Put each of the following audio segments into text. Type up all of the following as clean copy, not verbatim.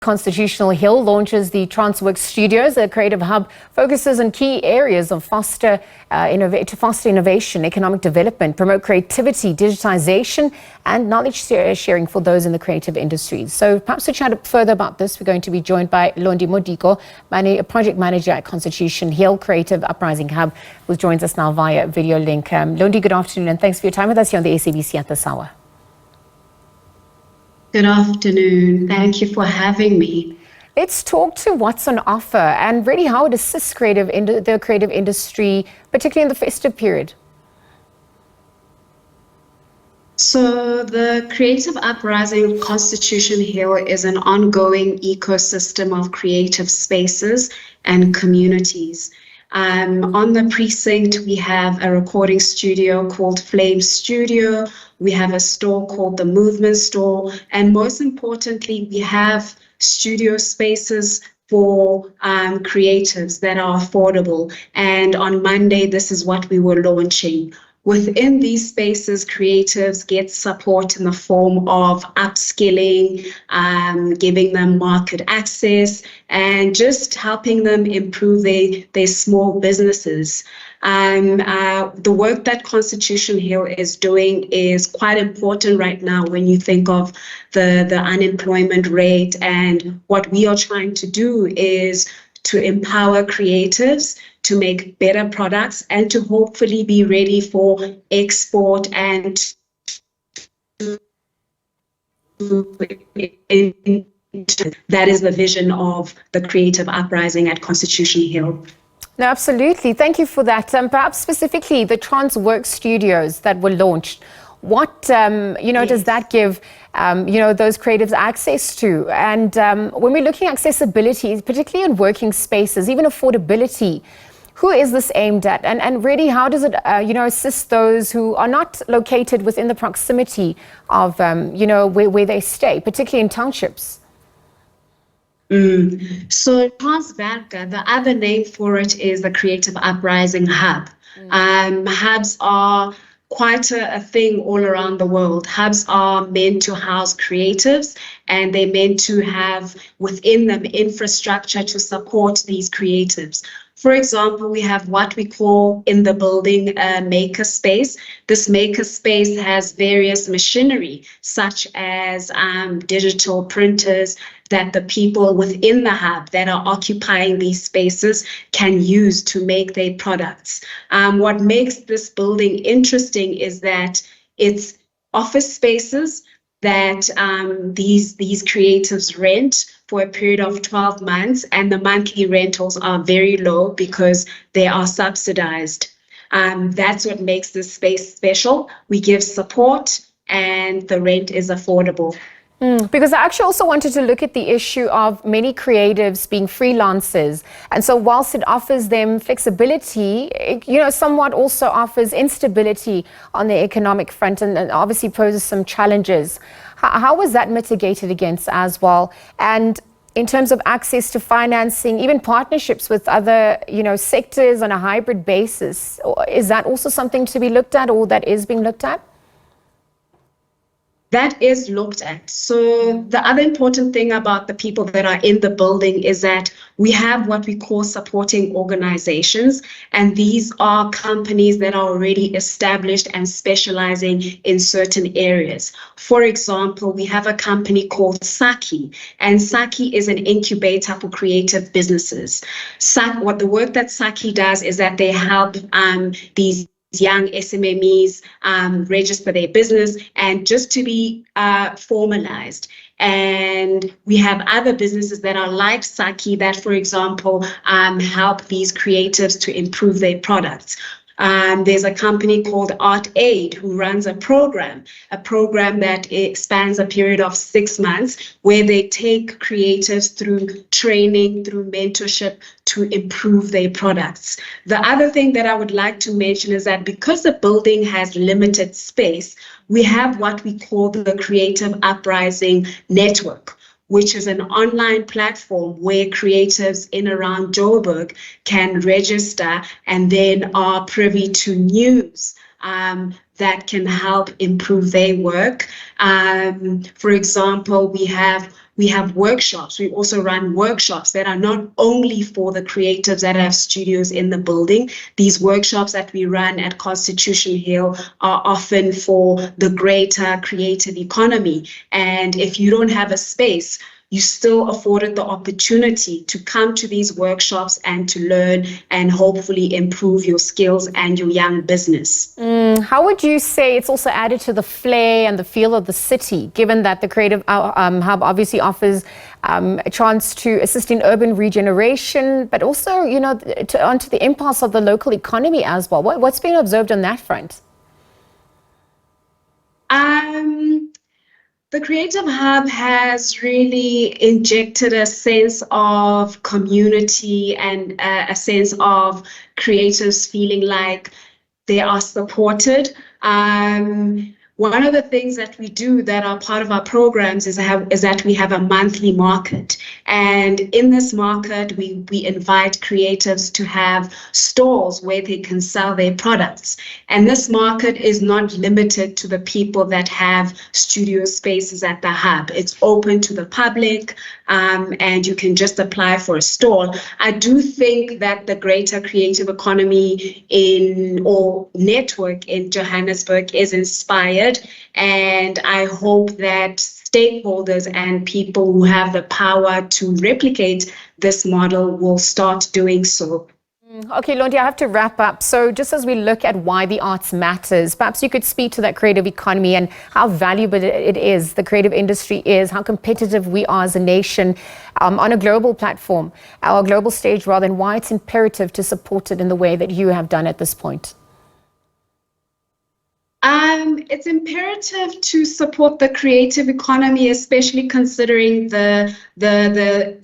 Constitutional Hill launches the Transwerke Studios. A creative hub focuses on key areas of foster innovation, economic development, promote creativity, digitisation and knowledge sharing for those in the creative industries. So perhaps to chat further about this, we're going to be joined by Londi Modiko, project manager at Constitution Hill Creative Uprising Hub, who joins us now via video link. Londi, good afternoon and thanks for your time with us here on the SABC at this hour. Good afternoon. Thank you for having me. Let's talk to what's on offer and really how it assists the creative industry, particularly in the festive period. So the Creative Uprising Constitution Hill is an ongoing ecosystem of creative spaces and communities. On the precinct, we have a recording studio called Flame Studio. We have a store called the Movement Store. And most importantly, we have studio spaces for creatives that are affordable. And on Monday, this is what we were launching. Within these spaces, creatives get support in the form of upskilling, giving them market access, and just helping them improve their small businesses. The work that Constitution Hill is doing is quite important right now when you think of the unemployment rate, and what we are trying to do is to empower creatives to make better products and to hopefully be ready for export and that is the vision of the Creative Uprising at Constitution Hill. No, absolutely. Thank you for that. Perhaps specifically the Transwerke Studios that were launched. What, does that give, those creatives access to? And when we're looking at accessibility, particularly in working spaces, even affordability, who is this aimed at? And really, how does it, assist those who are not located within the proximity of, where they stay, particularly in townships? So Transwerke, the other name for it is the Creative Uprising Hub. Hubs are quite a thing all around the world. Hubs are meant to house creatives, and they're meant to have within them infrastructure to support these creatives. For example, we have what we call in the building a maker space. This maker space has various machinery, such as digital printers that the people within the hub that are occupying these spaces can use to make their products. What makes this building interesting is that it's office spaces that these creatives rent for a period of 12 months, and the monthly rentals are very low because they are subsidized. That's what makes this space special. We give support and the rent is affordable. Because I actually also wanted to look at the issue of many creatives being freelancers. And so whilst it offers them flexibility, it, somewhat also offers instability on the economic front and obviously poses some challenges. How was that mitigated against as well? And in terms of access to financing, even partnerships with other, sectors on a hybrid basis, is that also something to be looked at, or that is being looked at? That is looked at. So the other important thing about the people that are in the building is that we have what we call supporting organizations, and these are companies that are already established and specializing in certain areas. For example, we have a company called Saki, and Saki is an incubator for creative businesses. What the work that Saki does is that they help these young SMMEs register their business and just to be formalized. And we have other businesses that are like Saki that, for example, help these creatives to improve their products. There's a company called Art Aid who runs a program that spans a period of 6 months where they take creatives through training, through mentorship to improve their products. The other thing that I would like to mention is that because the building has limited space, we have what we call the Creative Uprising Network, which is an online platform where creatives in around Joburg can register and then are privy to news that can help improve their work. For example, we we have workshops. We also run workshops that are not only for the creatives that have studios in the building. These workshops that we run at Constitution Hill are often for the greater creative economy. And if you don't have a space, you still afforded the opportunity to come to these workshops and to learn and hopefully improve your skills and your young business. How would you say it's also added to the flair and the feel of the city, given that the Creative Hub obviously offers a chance to assist in urban regeneration, but also, onto the impulse of the local economy as well? What's been observed on that front? The Creative Hub has really injected a sense of community and a sense of creatives feeling like they are supported. One of the things that we do that are part of our programs is that we have a monthly market. And in this market, we invite creatives to have stalls where they can sell their products. And this market is not limited to the people that have studio spaces at the hub. It's open to the public, and you can just apply for a stall. I do think that the greater creative economy or network in Johannesburg is inspired. And I hope that stakeholders and people who have the power to replicate this model will start doing so. Okay, Londi, I have to wrap up. So just as we look at why the arts matters, perhaps you could speak to that creative economy and how valuable it is, the creative industry is, how competitive we are as a nation on a global platform, our global stage rather, and why it's imperative to support it in the way that you have done at this point. It's imperative to support the creative economy, especially considering the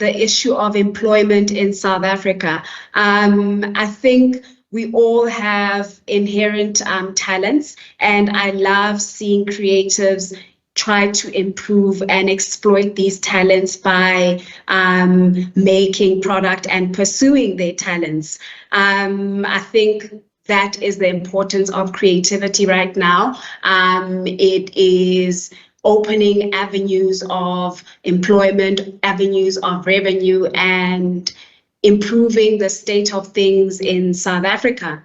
issue of employment in South Africa. I think we all have inherent talents, and I love seeing creatives try to improve and exploit these talents by making product and pursuing their talents. I think that is the importance of creativity right now. It is opening avenues of employment, avenues of revenue, and improving the state of things in South Africa.